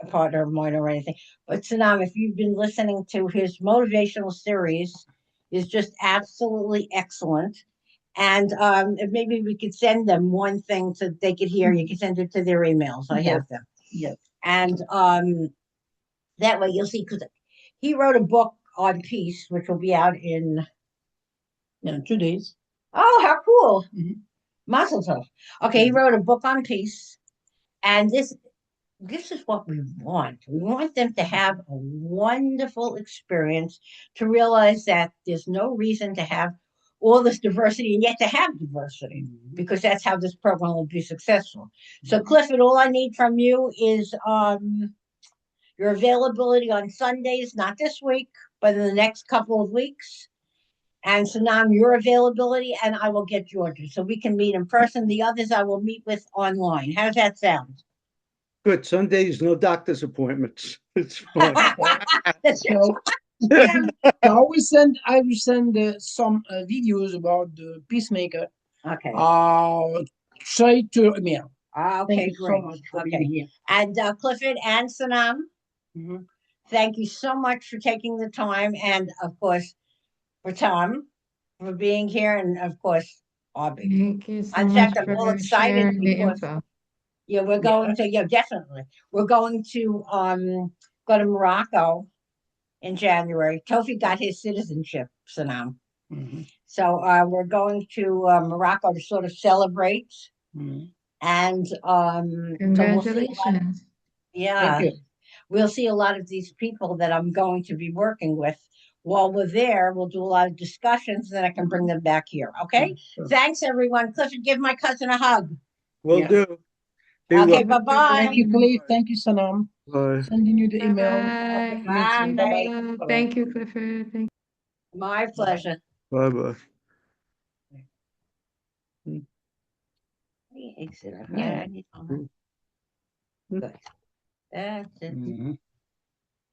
partner of mine or anything, but Sanam, if you've been listening to his motivational series, is just absolutely excellent. And maybe we could send them one thing so they could hear. You can send it to their emails. I have them. Yes. And that way you'll see, because he wrote a book on peace, which will be out in 2 days. Oh, how cool. Mhm. Mazel tov. Okay, he wrote a book on peace. And this is what we want. We want them to have a wonderful experience, to realize that there's no reason to have all this diversity and yet to have diversity, because that's how this program will be successful. So, Clifford, all I need from you is your availability on Sundays, not this week, but in the next couple of weeks. And Sanam, your availability, and I will get Georgia so we can meet in person. The others I will meet with online. How does that sound? Good. Sundays, no doctor's appointments. It's fun. That's So, yeah. I will send some videos about the peacemaker. Okay. Straight to email. Thank Okay, you so great. much for Okay. being here. And Clifford and Sanam, Mhm. thank you so much for taking the time. And of course, for Tom, for being here. And of course, Aubrey. Thank you so In much fact, I'm all for excited sharing the because info. we're going to, definitely. We're going to go to Morocco in January. Tofi got his citizenship, Sanam. Mhm. So we're going to Morocco to sort of celebrate. Mhm. And so we'll see. Congratulations. Yeah, Thank you. we'll see a lot of these people that I'm going to be working with. While we're there, we'll do a lot of discussions, then I can bring them back here. Okay. Sure. Thanks, everyone. Clifford, give my cousin a hug. Will Yeah. do. Be Okay, well. bye-bye. Thank you, Cliff. Thank you, Sanam. Bye. Sending you the email. Bye. Bye. Bye-bye. Thank you, Clifford. Thank My pleasure. Bye bye. Exit. Yeah. I need. Good. That's it. Mhm.